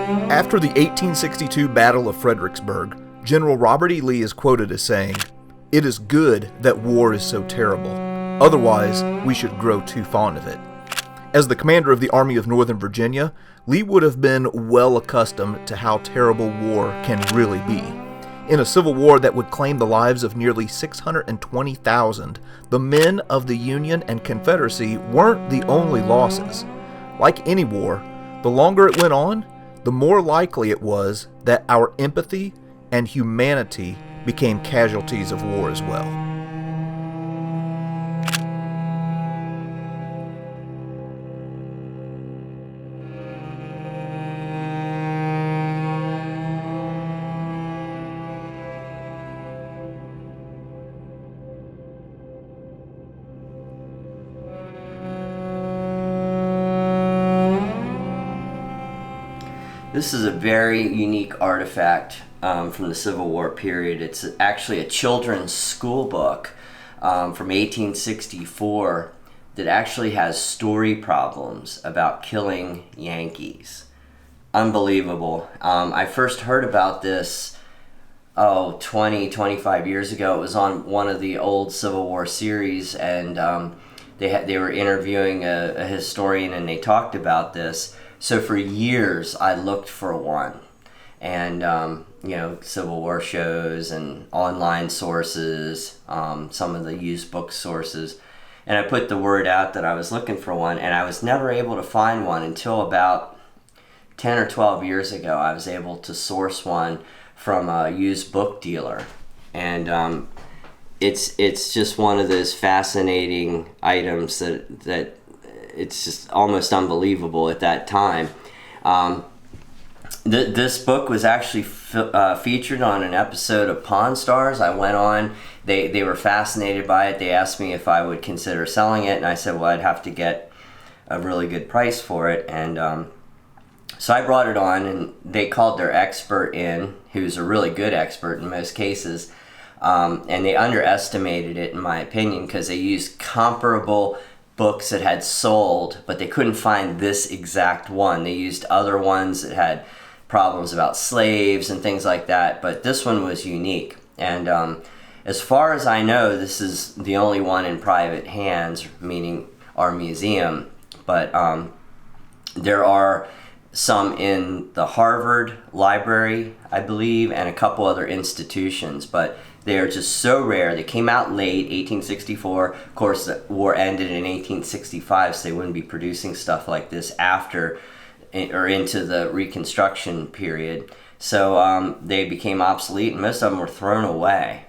After the 1862 Battle of Fredericksburg, General Robert E. Lee is quoted as saying, "It is good that war is so terrible. Otherwise, we should grow too fond of it." As the commander of the Army of Northern Virginia, Lee would have been well accustomed to how terrible war can really be. In a civil war that would claim the lives of nearly 620,000, the men of the Union and Confederacy weren't the only losses. Like any war, the longer it went on, the more likely it was that our empathy and humanity became casualties of war as well. This is a very unique artifact from the Civil War period. It's actually a children's school book from 1864 that actually has story problems about killing Yankees. Unbelievable. I first heard about this 25 years ago. It was on one of the old Civil War series, and they were interviewing a historian, and they talked about this. So for years, I looked for one, and Civil War shows and online sources, some of the used book sources, and I put the word out that I was looking for one, and I was never able to find one until about 10 or 12 years ago. I was able to source one from a used book dealer, and it's just one of those fascinating items that it's just almost unbelievable at that time. This book was actually featured on an episode of Pawn Stars. I went on, they were fascinated by it. They asked me if I would consider selling it, and I said, well, I'd have to get a really good price for it. And so I brought it on, and they called their expert in, who's a really good expert in most cases, and they underestimated it, in my opinion, because they used comparable books that had sold, but they couldn't find this exact one. They used other ones that had problems about slaves and things like that, but this one was unique. And as far as I know, this is the only one in private hands, meaning our museum, but there are some in the Harvard Library, I believe, and a couple other institutions, but they are just so rare. They came out late, 1864. Of course, the war ended in 1865, so they wouldn't be producing stuff like this after or into the Reconstruction period. So they became obsolete, and most of them were thrown away.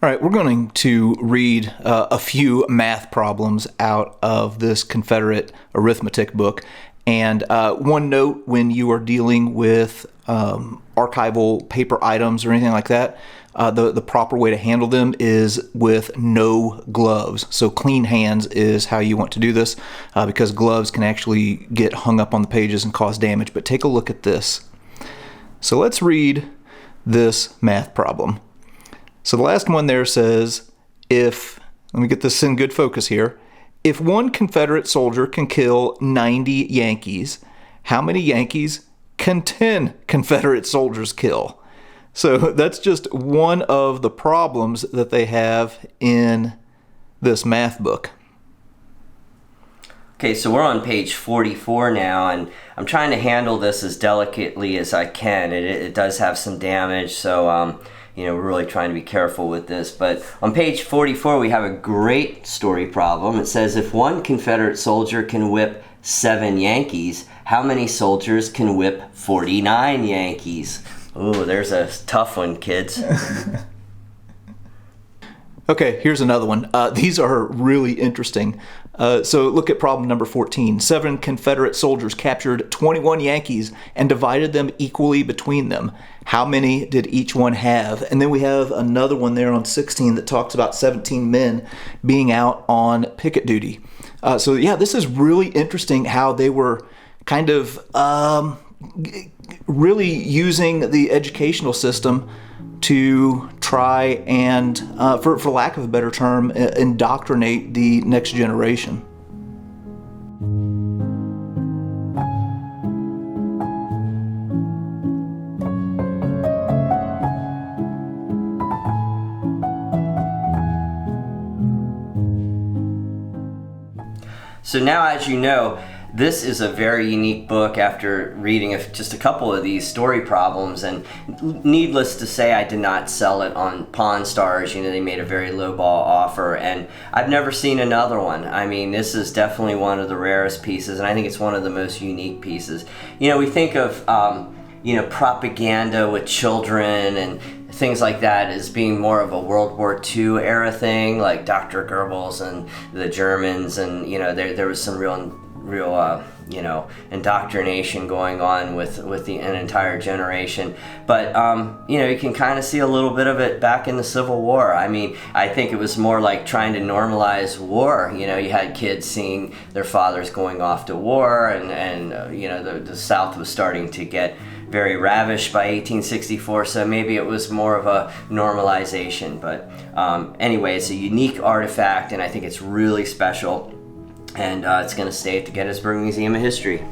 All right, we're going to read a few math problems out of this Confederate arithmetic book. And one note, when you are dealing with archival paper items or anything like that, the proper way to handle them is with no gloves. So clean hands is how you want to do this, because gloves can actually get hung up on the pages and cause damage. But take a look at this. So let's read this math problem. So the last one there says, let me get this in good focus here. If one Confederate soldier can kill 90 Yankees, how many Yankees can 10 Confederate soldiers kill? So that's just one of the problems that they have in this math book. Okay, so we're on page 44 now, and I'm trying to handle this as delicately as I can. It does have some damage, so we're really trying to be careful with this. But on page 44, we have a great story problem. It says, if one Confederate soldier can whip 7 Yankees, how many soldiers can whip 49 Yankees? Ooh, there's a tough one, kids. Okay, here's another one. These are really interesting. So look at problem number 14. 7 Confederate soldiers captured 21 Yankees and divided them equally between them. How many did each one have? And then we have another one there on 16 that talks about 17 men being out on picket duty. So yeah, this is really interesting how they were kind of really using the educational system to try and, for lack of a better term, indoctrinate the next generation. So now, as you know, this is a very unique book after reading just a couple of these story problems, and needless to say, I did not sell it on Pawn Stars. They made a very low ball offer, and I've never seen another one. I mean, this is definitely one of the rarest pieces, and I think it's one of the most unique pieces. We think of propaganda with children and things like that as being more of a World War II era thing, like Dr. Goebbels and the Germans, and there was some real indoctrination going on with an entire generation. But you can kind of see a little bit of it back in the Civil War. I mean, I think it was more like trying to normalize war. You had kids seeing their fathers going off to war, and the South was starting to get very ravished by 1864, so maybe it was more of a normalization. But anyway, it's a unique artifact, and I think it's really special. And it's going to stay at the Gettysburg Museum of History.